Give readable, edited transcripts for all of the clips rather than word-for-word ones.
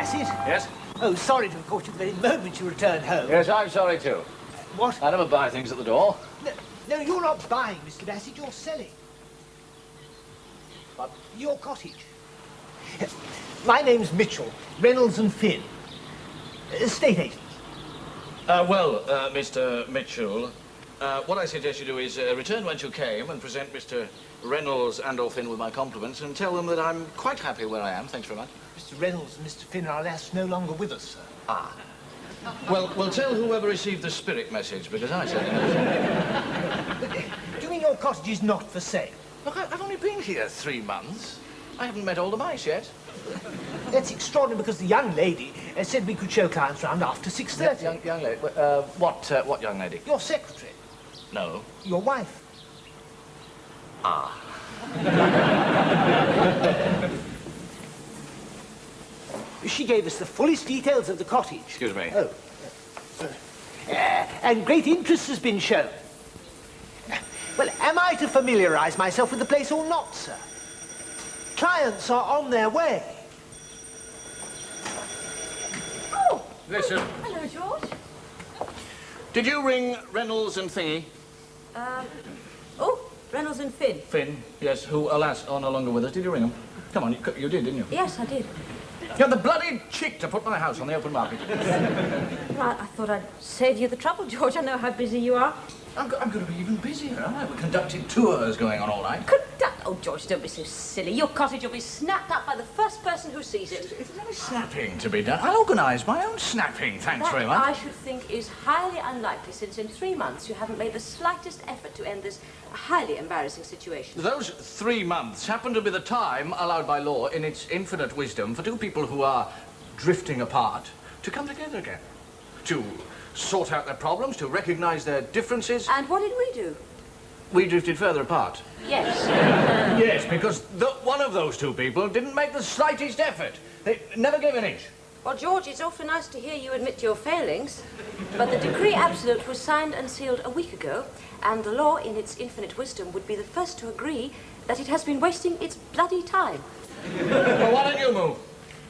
Bassett? Yes? Oh, sorry to have caught you the very moment you returned home. Yes, I'm sorry too. What? I never buy things at the door. No, you're not buying, Mr. Bassett, you're selling. What? Your cottage. My name's Mitchell, Reynolds and Finn. Estate agents. Mr. Mitchell, what I suggest you do is return whence you came and present Mr. Reynolds and or Finn with my compliments and tell them that I'm quite happy where I am. Thanks very much. Mr. Reynolds and Mr. Finn are, alas, no longer with us, sir. Ah. Well, we'll tell whoever received the spirit message, because I said it. But, do you mean your cottage is not for sale? Look, I've only been here 3 months. I haven't met all the mice yet. That's extraordinary, because the young lady said we could show clients round after 6:30. Young lady. What young lady? Your secretary. No. Your wife. Ah. She gave us the fullest details of the cottage. Excuse me. Oh. And great interest has been shown. Well, am I to familiarise myself with the place or not, sir? Clients are on their way. Oh! Listen. Hello, George. Did you ring Reynolds and Thingy? Oh, Reynolds and Finn. Finn, yes, who, alas, are no longer with us. Did you ring them? Come on, you did, didn't you? Yes, I did. You had the bloody cheek to put my house on the open market. Well, I thought I'd save you the trouble, George. I know how busy you are. I'm going to be even busier, aren't I? We're conducting tours going on all night. Oh, George, don't be so silly. Your cottage will be snapped up by the first person who sees it. If there's any snapping to be done, I'll organise my own snapping, thanks very much. I should think is highly unlikely, since in 3 months you haven't made the slightest effort to end this highly embarrassing situation. Those 3 months happen to be the time allowed by law in its infinite wisdom for 2 people who are drifting apart to come together again. To sort out their problems, to recognise their differences. And what did we do? We drifted further apart. Yes. Yes, because one of those 2 people didn't make the slightest effort. They never gave an inch. Well, George, it's awfully nice to hear you admit your failings, but the decree absolute was signed and sealed a week ago, and the law, in its infinite wisdom, would be the first to agree that it has been wasting its bloody time. Well, why don't you move?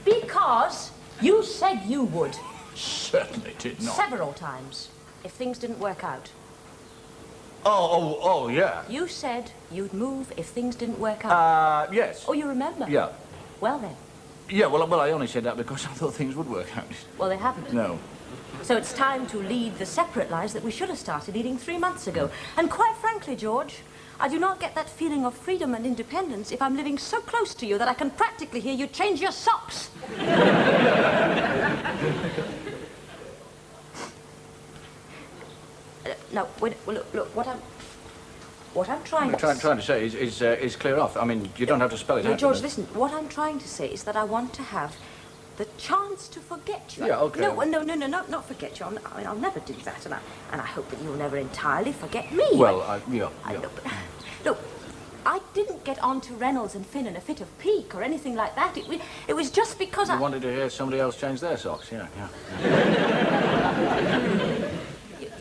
Because you said you would. Certainly did not. Several times, if things didn't work out. Oh, yeah. You said you'd move if things didn't work out. Yes. Oh, you remember? Yeah. Well, then. Yeah, well, I only said that because I thought things would work out. Well, they haven't. No. So it's time to lead the separate lives that we should have started leading 3 months ago. And quite frankly, George, I do not get that feeling of freedom and independence if I'm living so close to you that I can practically hear you change your socks. No, wait, well, look, what I'm trying to say is clear off. I mean, you don't have to spell it out. George, listen, what I'm trying to say is that I want to have the chance to forget you. Yeah, okay. No, not forget you. I'll never do that, and I hope that you'll never entirely forget me. Well, yeah. Look, I didn't get on to Reynolds and Finn in a fit of pique or anything like that. It was just because You wanted to hear somebody else change their socks, yeah.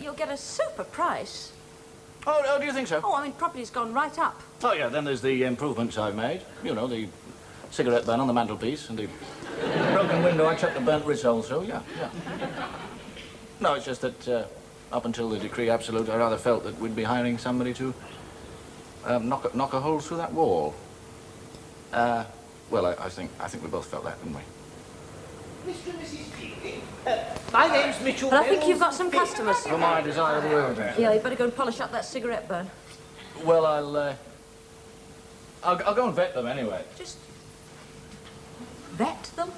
You'll get a super price. Oh, do you think so? Oh, I mean, property's gone right up. Oh, yeah, then there's the improvements I've made. You know, the cigarette burn on the mantelpiece and the broken window I chucked the burnt risole through, yeah. No, it's just that up until the decree absolute, I rather felt that we'd be hiring somebody to knock a hole through that wall. Well, I think we both felt that, didn't we? Mr. and Mrs. Fielding, my name's Mitchell. But I think you've got some customers. For my desirable room. Yeah, you better go and polish up that cigarette burn. Well, I'll go and vet them anyway. Just vet them?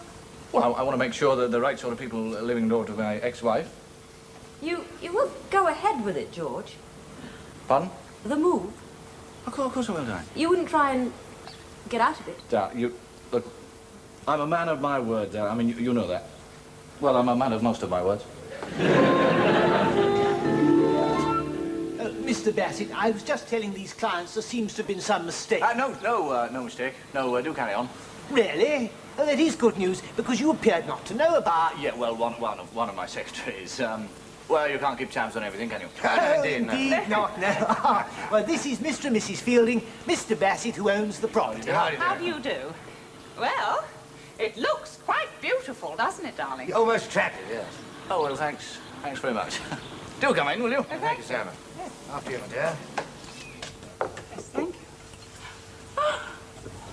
Well, I want to make sure that the right sort of people are living door to my ex-wife. You will go ahead with it, George. Pardon? The move. Of course I will, darling. You wouldn't try and get out of it. Look, I'm a man of my word, I mean, you know that. Well, I'm a man of most of my words. Mr. Bassett, I was just telling these clients there seems to have been some mistake. No mistake. No, do carry on. Really? Oh, that is good news, because you appeared not to know about... Yeah, well, one of my secretaries, well, you can't keep tabs on everything, can you? Oh, indeed not, no. Well, this is Mr. and Mrs. Fielding, Mr. Bassett, who owns the property. How do you do? How do you do? Well, It looks quite beautiful, doesn't it, darling? Almost attractive, yes. Oh, well, thanks. Thanks very much. Do come in, will you? Thank you, Sam. Yes. After you, my dear. Yes, thank you.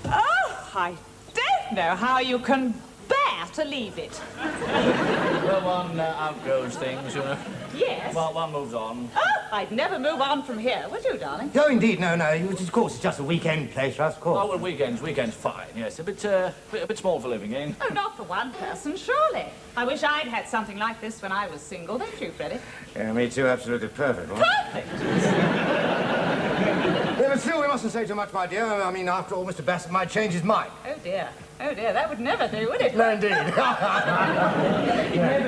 Oh, I don't know how you can bear to leave it. Well, one outgrows things, you know. Yes. Well, one moves on. Oh, I'd never move on from here, would you, darling? No, indeed, no. Of course, it's just a weekend place for us, of course. Oh, well, weekends fine, yes. A bit small for living in. Oh, not for one person, surely. I wish I'd had something like this when I was single, don't you, Freddie? Yeah, me too, absolutely perfect. Perfect. Yeah, but still, we mustn't say too much, my dear. I mean, after all, Mr. Bassett might change his mind. Oh, dear. Oh, dear, that would never do, would it? No, indeed. No, but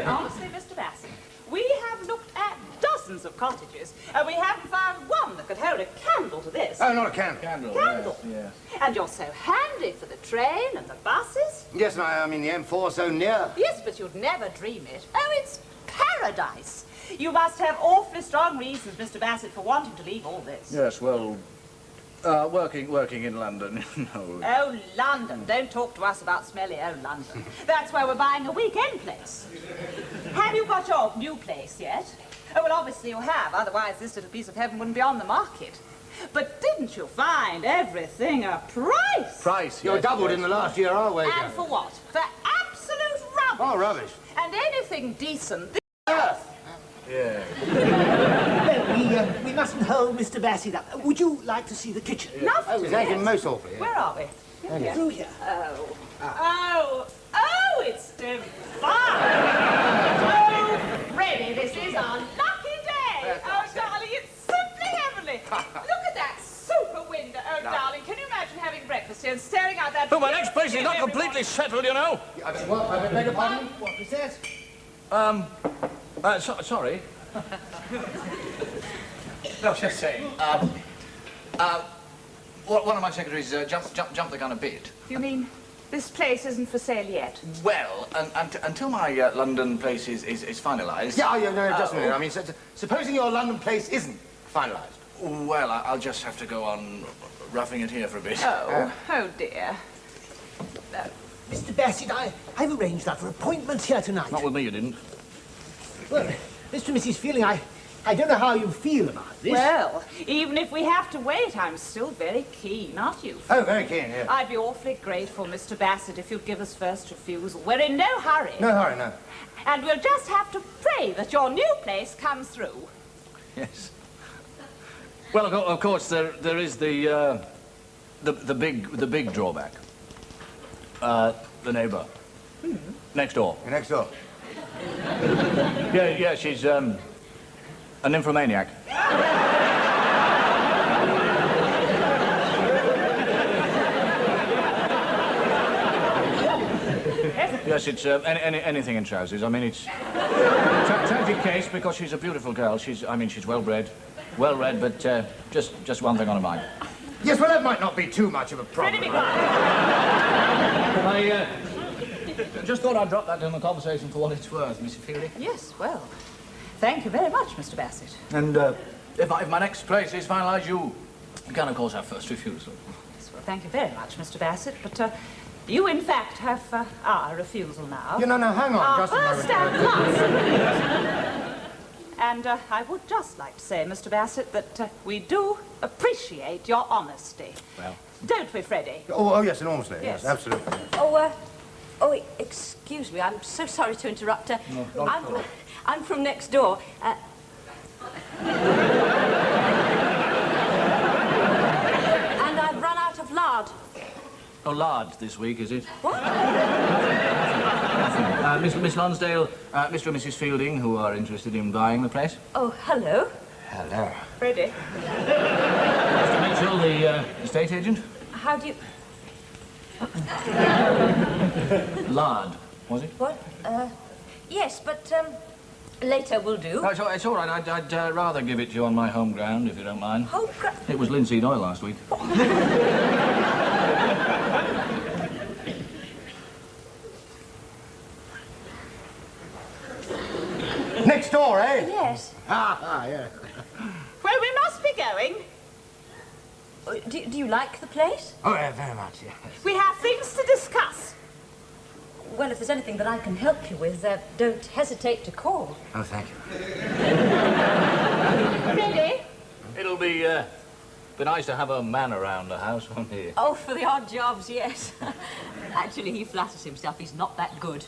honestly, Mr. Bassett, we have looked at dozens of cottages, and we haven't found one that could hold a candle to this. Oh, not a candle. Candle, Candle. yes, And you're so handy for the train and the buses. Yes, I mean, the M4 so near. Yes, but you'd never dream it. Oh, it's paradise. You must have awfully strong reasons, Mr. Bassett, for wanting to leave all this. Yes, well, working in London, no. Oh, London. Don't talk to us about smelly old London. That's where we're buying a weekend place. Have you got your new place yet? Oh, well, obviously you have. Otherwise, this little piece of heaven wouldn't be on the market. But didn't you find everything a price? Price, You're yes, doubled yes. in the last year, our wages. And for what? For absolute rubbish. Oh, rubbish. And anything decent, the earth. Yeah. Well, we mustn't hold Mr. Bassett up. Would you like to see the kitchen? Nothing. Oh, thank you most awfully. Yeah. Where are we? Here. Through here. Oh, it's divine. Oh, Freddie, this is our lucky day. Oh, darling, it's simply heavenly. Look at that super window. Oh, darling, can you imagine having breakfast here and staring out that... Oh, my next place is not completely settled, you know. I beg your pardon? What was that? Sorry. No, just saying. One of my secretaries jumped the gun a bit. You mean this place isn't for sale yet? Well, until my London place is finalised. Yeah, no, just a minute. I mean, supposing your London place isn't finalised. Well, I'll just have to go on roughing it here for a bit. Oh dear. Mr. Bassett, I've arranged that for appointments here tonight. Not with me, you didn't. Well, Mr. and Mrs. Fielding, I don't know how you feel about this. Well, even if we have to wait, I'm still very keen, aren't you? Oh, very keen, yeah. I'd be awfully grateful, Mr. Bassett, if you'd give us first refusal. We're in no hurry. No hurry, no. And we'll just have to pray that your new place comes through. Yes. Well, of course, there is the big drawback. The neighbour. Next door. Next door. Yeah, she's a nymphomaniac. Yes, it's anything in trousers. I mean, it's tragic case because she's a beautiful girl. She's well-read, but just one thing on her mind. Yes, well, that might not be too much of a problem. Pretty big one. I just thought I'd drop that in the conversation for what it's worth, Mrs. Fielding. Yes, well, thank you very much, Mr. Bassett. And if my next place is finalised, you can, of course, have first refusal. Yes, well, thank you very much, Mr. Bassett, but you, in fact, have our refusal now. No, hang on, Our just a moment. first and last. And I would just like to say, Mr. Bassett, that we do appreciate your honesty. Well. Don't we, Freddie? Oh, yes, enormously. Yes. Yes, absolutely. Oh, excuse me. I'm so sorry to interrupt. No, not at all. I'm from next door. And I've run out of lard. Oh, lard this week, is it? What? Miss Lonsdale, Mr. and Mrs. Fielding, who are interested in buying the place. Oh, hello. Hello. Freddie? Mr. Mitchell, the estate agent. How do you... Lard, was it? What? Yes, but, later will do. Oh, it's all right. I'd rather give it to you on my home ground, if you don't mind. Home ground? It was linseed oil last week. Next door, eh? Yes. Yeah. Well, we must be going. Do you like the place? Oh, yeah, very much, yes. We have things to discuss. Well, if there's anything that I can help you with, don't hesitate to call. Oh, thank you. Ready? It'll be nice to have a man around the house, won't it? Oh, for the odd jobs, yes. Actually, he flatters himself he's not that good.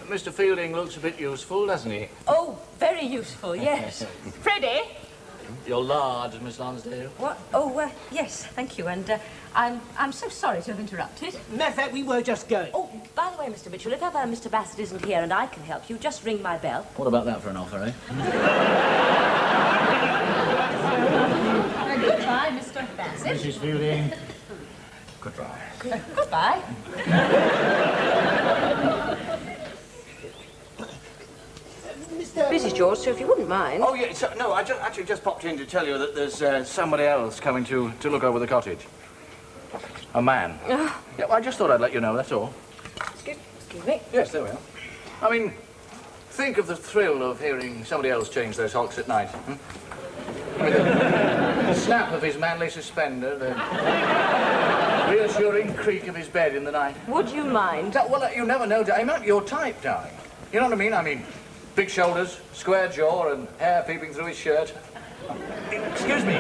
Mr. Fielding looks a bit useful, doesn't he? Oh, very useful, yes. Freddie? You're large, Miss Lonsdale. What? Oh, yes, thank you. And I'm so sorry to have interrupted. Matter of fact, we were just going. Oh, by the way, Mr. Mitchell, if ever Mr. Bassett isn't here and I can help you, just ring my bell. What about that for an offer, eh? Goodbye, Mr. Bassett. Mrs. Fielding, goodbye. Goodbye. Busy, George, so if you wouldn't mind. Oh, yeah, so, no, I actually just popped in to tell you that there's somebody else coming to look over the cottage. A man. Yeah, well, I just thought I'd let you know, that's all. Excuse me. Yes, there we are. I mean, think of the thrill of hearing somebody else change their socks at night. I mean, the snap of his manly suspender, the reassuring creak of his bed in the night. Would you mind? Well, you never know. I'm not your type, darling. You know what I mean? I mean, big shoulders, square jaw, and hair peeping through his shirt. Excuse me.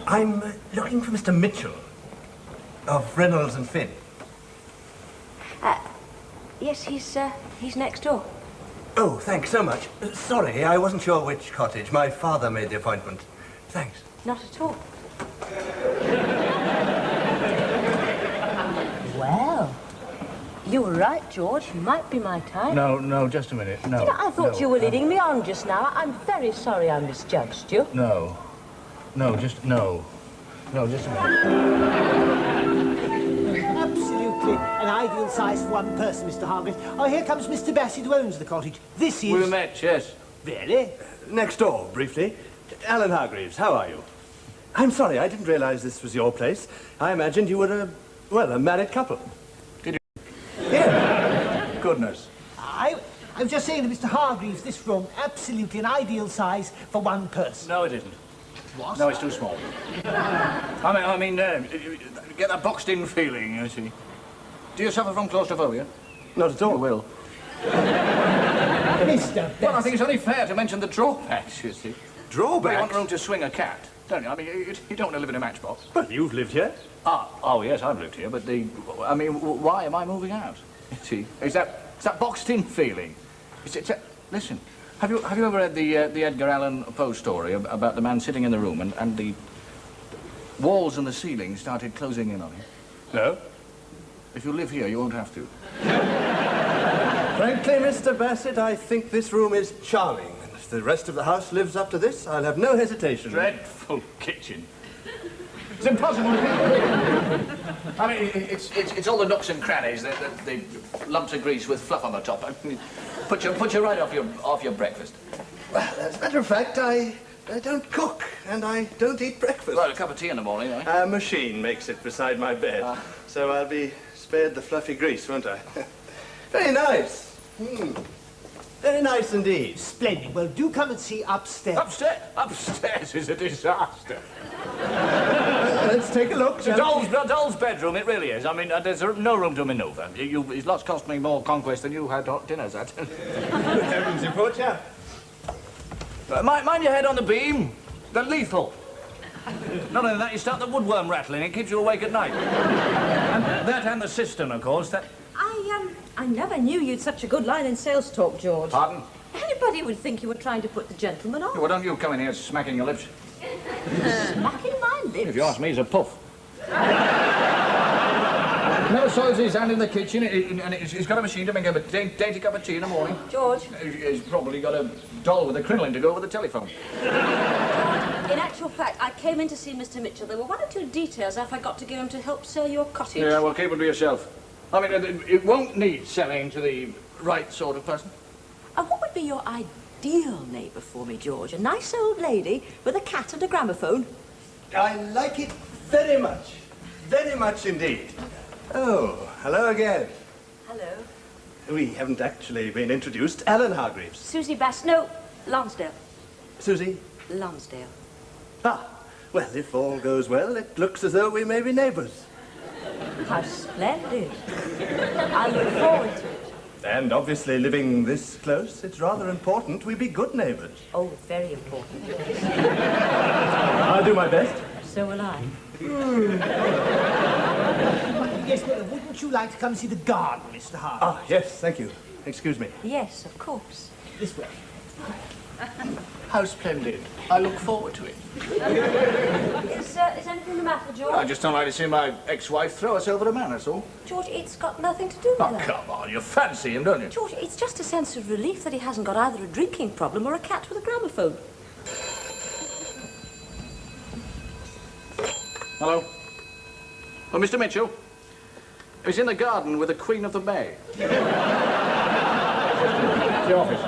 I'm looking for Mr. Mitchell of Reynolds and Finn. Yes, he's next door. Oh, thanks so much. Sorry, I wasn't sure which cottage. My father made the appointment. Thanks. Not at all. Well, you were right, George. You might be my type. No, just a minute. No. You know, I thought you were leading me on just now. I'm very sorry I misjudged you. No, just a minute. Absolutely an ideal size for one person, Mr. Hargreaves. Oh, here comes Mr. Bassett, who owns the cottage. This is... We met, yes. Really? Next door, briefly. Alan Hargreaves, how are you? I'm sorry, I didn't realize this was your place. I imagined you were a married couple. Did you? Yeah. Goodness. I was just saying to Mr. Hargreaves, this room, absolutely an ideal size for one person. No, it isn't. What? No, it's too small. I mean, get that boxed-in feeling, you see. Do you suffer from claustrophobia? Not at all. You will. Mr. Bassett. Well, I think it's only fair to mention the drawbacks, you see. Drawbacks? You want room to swing a cat, don't you? I mean, you don't want to live in a matchbox. But you've lived here. Oh, yes, I've lived here, but I mean, why am I moving out? You see, it's that boxed-in feeling. Listen, have you ever read the Edgar Allan Poe story about the man sitting in the room and the walls and the ceiling started closing in on him? No. If you live here, you won't have to. Frankly, Mr. Bassett, I think this room is charming. And if the rest of the house lives up to this, I'll have no hesitation. Dreadful kitchen. It's impossible. I mean, it's all the nooks and crannies, the lumps of grease with fluff on the top. I mean, put you right off your breakfast. Well, as a matter of fact, I don't cook, and I don't eat breakfast. Well, a cup of tea in the morning, eh? A machine makes it beside my bed, so I'll be spared the fluffy grease, won't I? Very nice. Very nice indeed. Splendid. Well, do come and see upstairs. Upstairs is a disaster. Let's take a look. It's a doll's bedroom, it really is. I mean, there's no room to manoeuvre. His lot's cost me more conquest than you had hot dinners at. Good heavens, you poor chap. Mind your head on the beam. They're lethal. Not only that, you start the woodworm rattling. It keeps you awake at night. And that and the cistern, of course. I never knew you'd such a good line in sales talk, George. Pardon? Anybody would think you were trying to put the gentleman on. Well, don't you come in here smacking your lips. Smacking my lips. If you ask me, he's a puff. Never soils his hand in the kitchen, and he's got a machine to make a dainty cup of tea in the morning. George. He's probably got a doll with a crinoline to go over the telephone. In actual fact, I came in to see Mr. Mitchell. There were one or two details I forgot to give him to help sell your cottage. Yeah, well, keep it to yourself. I mean, it won't need selling to the right sort of person. And what would be your ideal neighbour for me, George? A nice old lady with a cat and a gramophone? I like it very much. Very much indeed. Oh, hello again. Hello. We haven't actually been introduced. Alan Hargreaves. Susie Bass. No, Lonsdale. Susie? Lonsdale. Ah, Well, if all goes well, it looks as though we may be neighbours. How splendid. I look forward to it. And obviously, living this close, it's rather important we be good neighbours. Oh, very important. I'll do my best. So will I. Yes, but wouldn't you like to come see the garden, Mr. Hart? Ah, yes, thank you. Excuse me. Yes, of course. This way. How splendid. I look forward to it. Is anything the matter, George? I just don't like to see my ex-wife throw herself at a man, that's all. George, it's got nothing to do with Oh, that. come on, you fancy him, don't you? George, it's just a sense of relief that he hasn't got either a drinking problem or a cat with a gramophone. Hello? Oh, Mr. Mitchell? He's in the garden with the Queen of the May. The office.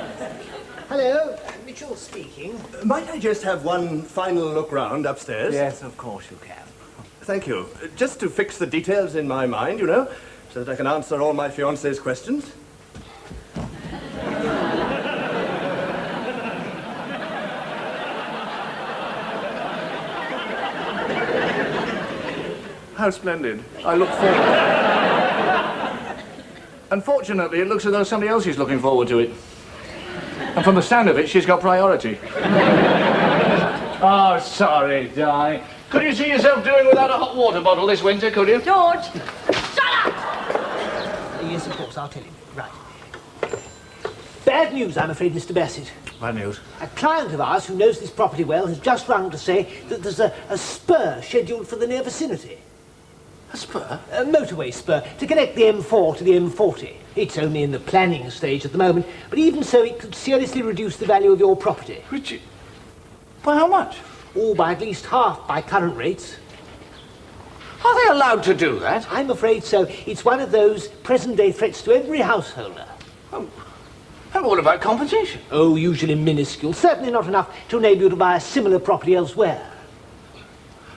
Hello, Mitchell speaking. Might I just have one final look round upstairs? Yes, of course you can. Thank you. Just to fix the details in my mind, you know, so that I can answer all my fiancé's questions. How splendid. I look forward. Unfortunately, it looks as though somebody else is looking forward to it. And from the sound of it, she's got priority. Oh, sorry, Di. Could you see yourself doing without a hot water bottle this winter, could you? George! Shut up! Yes, of course, I'll tell him. Right. Bad news, I'm afraid, Mr. Bassett. Bad news. A client of ours who knows this property well has just rung to say that there's a spur scheduled for the near vicinity. A spur? A motorway spur to connect the M4 to the M40. It's only in the planning stage at the moment, but even so it could seriously reduce the value of your property. Richard. By how much? All by at least half by current rates. Are they allowed to do that? I'm afraid so. It's one of those present-day threats to every householder. And what about compensation? Oh, usually minuscule. Certainly not enough to enable you to buy a similar property elsewhere.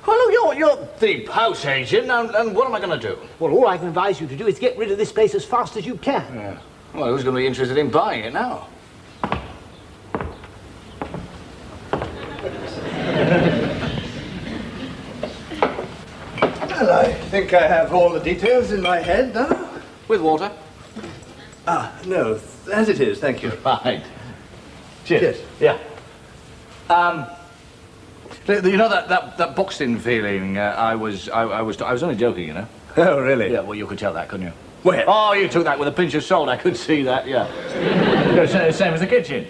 Well, look, you're the house agent, and what am I going to do? Well, all I can advise you to do is get rid of this place as fast as you can. Yeah. Well, who's going to be interested in buying it now? Well, I think I have all the details in my head now. With water? Ah, no, as it is, thank you. Right. Cheers. Yes. Yeah. You know that boxing feeling? I was only joking, you know. Oh, really? Yeah. Well, you could tell that, couldn't you? Where? Oh, you took that with a pinch of salt. I could see that. Yeah. Same as the kitchen.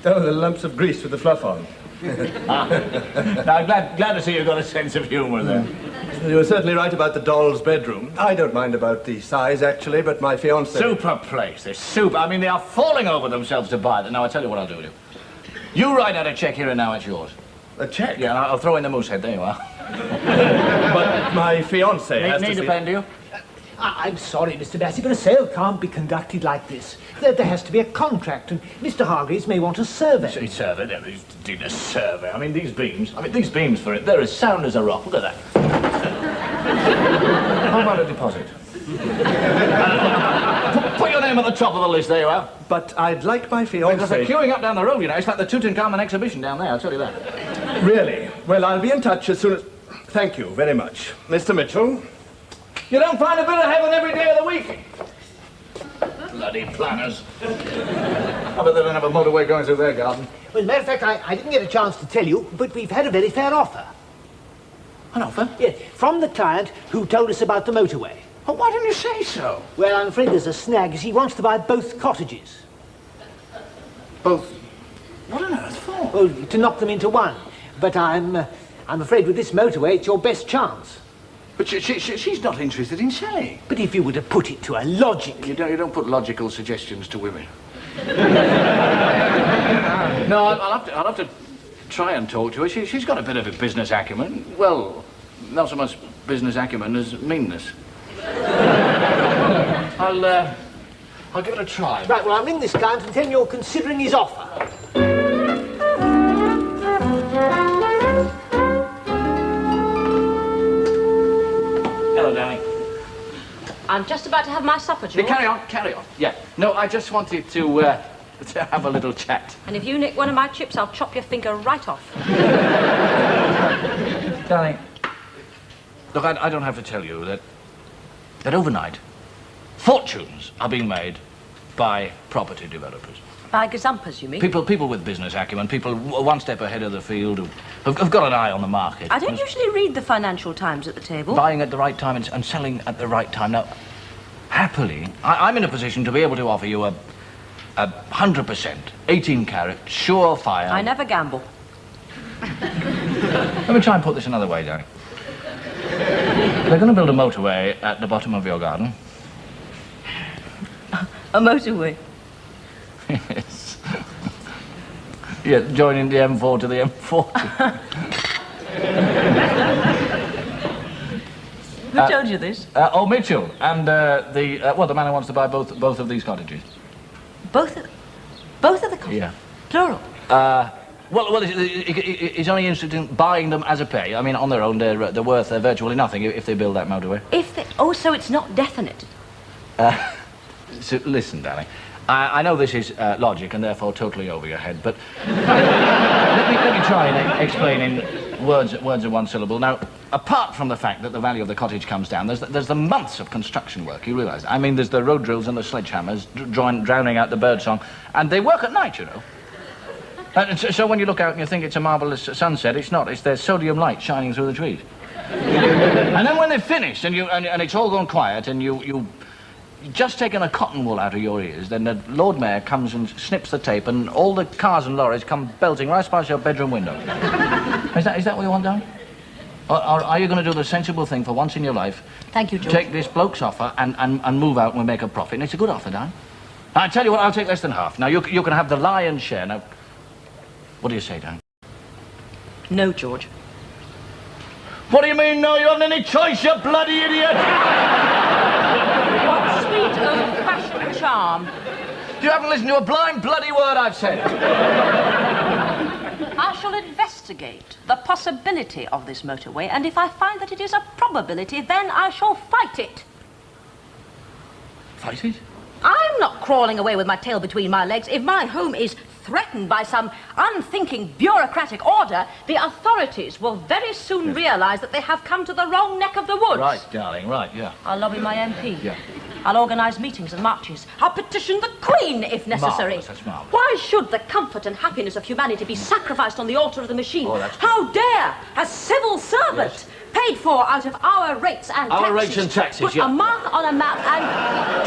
Oh, the lumps of grease with the fluff on. Now, I'm glad to see you've got a sense of humour there. You were certainly right about the doll's bedroom. I don't mind about the size, actually, but my fiancée... Super place. They're super. I mean, they are falling over themselves to buy them. Now, I'll tell you what I'll do with you. You write out a cheque here and now, it's yours. A cheque? Yeah, and I'll throw in the moose head. There you are. But my fiancée has to Need see... a pen, do you? I'm sorry, Mr. Bassett, but a sale can't be conducted like this. There has to be a contract, and Mr. Hargreaves may want a survey. A survey? Yeah, he's doing a survey. I mean, these beams for it, they're as sound as a rock. Look at that. How about a deposit? Put your name at the top of the list, there you are. But I'd like my Because they're fiancée... queuing up down the road, you know. It's like the Tutankhamun exhibition down there, I'll tell you that. Really? Well, I'll be in touch as soon as... Thank you very much. Mr. Mitchell? You don't find a bit of heaven every day of the week. Bloody planners. I bet they don't have a motorway going through their garden. Well, as a matter of fact, I didn't get a chance to tell you, but we've had a very fair offer. An offer? Yes, from the client who told us about the motorway. Well, why didn't you say so? Well, I'm afraid there's a snag, as he wants to buy both cottages. Both? What on earth for? Well, to knock them into one. But I'm afraid with this motorway, it's your best chance. But she's not interested in selling. But if you were to put it to her logic... You don't put logical suggestions to women. No, I'll have to try and talk to her. She's got a bit of a business acumen. Well, not so much business acumen as meanness. I'll give it a try. Right, well, I'll ring this client and tell him you're considering his offer. Hello, darling. I'm just about to have my supper, George. Yeah, carry on. Yeah. No, I just wanted to have a little chat. And if you nick one of my chips, I'll chop your finger right off. Darling, look, I don't have to tell you that overnight, fortunes are being made by property developers. By gazumpers, you mean? People with business acumen, people one step ahead of the field who've got an eye on the market. I don't usually read the Financial Times at the table. Buying at the right time and selling at the right time. Now, happily, I'm in a position to be able to offer you a 100%, 18-carat, surefire... I never gamble. Let me try and put this another way, darling. They're going to build a motorway at the bottom of your garden. A motorway? Yes. Yeah, joining the M4 to the M40. Who told you this? Oh, Mitchell, and the man who wants to buy both of these cottages. Both of the cottages? Yeah. Plural? Well, he's only interested in buying them as a pay. I mean, on their own, they're worth virtually nothing if they build that motorway. So it's not definite? So, listen, darling. I know this is logic and therefore totally over your head, but let me try and explain in words of one syllable. Now, apart from the fact that the value of the cottage comes down, there's the months of construction work, you realise? I mean, there's the road drills and the sledgehammers drowning out the birdsong, and they work at night, you know. So when you look out and you think it's a marvellous sunset, it's not. It's their sodium light shining through the trees. And then when they've finished and it's all gone quiet and you just taken a cotton wool out of your ears, then the Lord Mayor comes and snips the tape and all the cars and lorries come belting right past your bedroom window. Is that what you want, darling? Or are you going to do the sensible thing for once in your life? Thank you, George. Take this bloke's offer and move out and we'll make a profit. And it's a good offer, darling. I tell you what, I'll take less than half. Now, you can have the lion's share. Now, what do you say, darling? No, George. What do you mean, no? You haven't any choice, you bloody idiot! What sweet old-fashioned charm. You haven't listened to a blind bloody word I've said. I shall investigate the possibility of this motorway, and if I find that it is a probability, then I shall fight it. Fight it? I'm not crawling away with my tail between my legs. If my home is threatened by some unthinking bureaucratic order, the authorities will very soon realise that they have come to the wrong neck of the woods. Right, darling, right, yeah. I'll lobby my MP. Yeah. I'll organise meetings and marches. I'll petition the Queen, if necessary. Marvellous, that's marvellous. Why should the comfort and happiness of humanity be sacrificed on the altar of the machine? Oh, that's... How dare a civil servant, yes, paid for out of our rates and taxes, rates and taxes, put yeah, a mark on a map and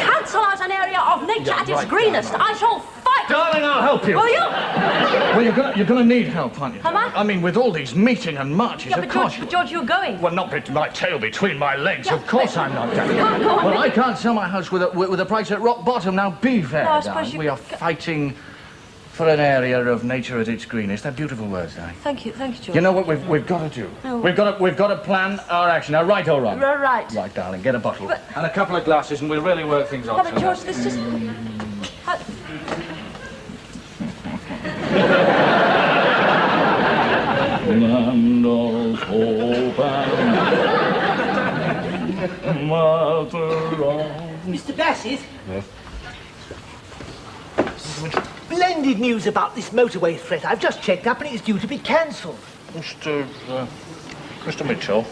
cancel out an area of nature at its greenest? darling. I shall fight. Darling, I'll help you. Will you? Well, you're going to need help, aren't you? Am I? I mean, with all these meeting and marches, Yeah, of but course... George, you're going. Well, not with my tail between my legs. Yeah, of course but... I'm not, darling. Go on, Well, then. I can't sell my house with a price at rock bottom. Now, be fair, No, I suppose darling. you... We are fighting for an area of nature at its greenest. They're beautiful words, darling. Thank you, George. You know what we've got to do? Oh. We've got to plan our action. Now, right or wrong? Right. Right, darling. Get a bottle But- and a couple of glasses, and we'll really work things No, out. but George, this just... Land of hope and mother of... Mr. Bassett? Yes? Splendid news about this motorway threat. I've just checked up and it's due to be cancelled. Mr. Mitchell,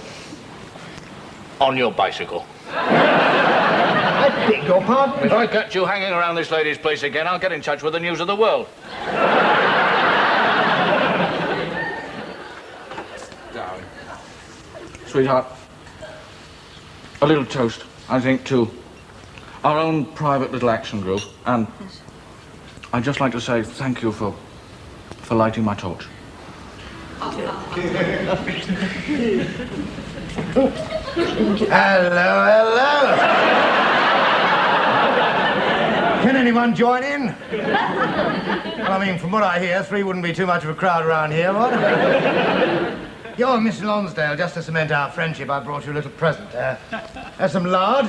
on your bicycle. I beg your pardon? If I catch you hanging around this lady's place again, I'll get in touch with the News of the World. Darling. Sweetheart, a little toast, I think, to our own private little action group, and I'd just like to say thank you for lighting my torch. Hello. Can anyone join in? Well, I mean, from what I hear, 3 wouldn't be too much of a crowd around here, what? You're Miss Lonsdale. Just to cement our friendship, I brought you a little present. There's some lard,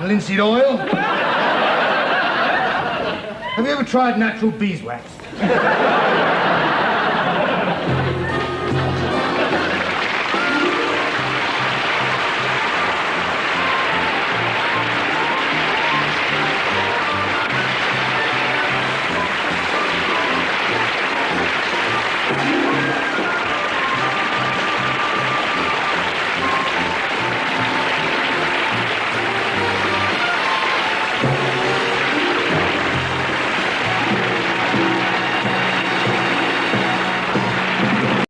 linseed oil. Have you ever tried natural beeswax?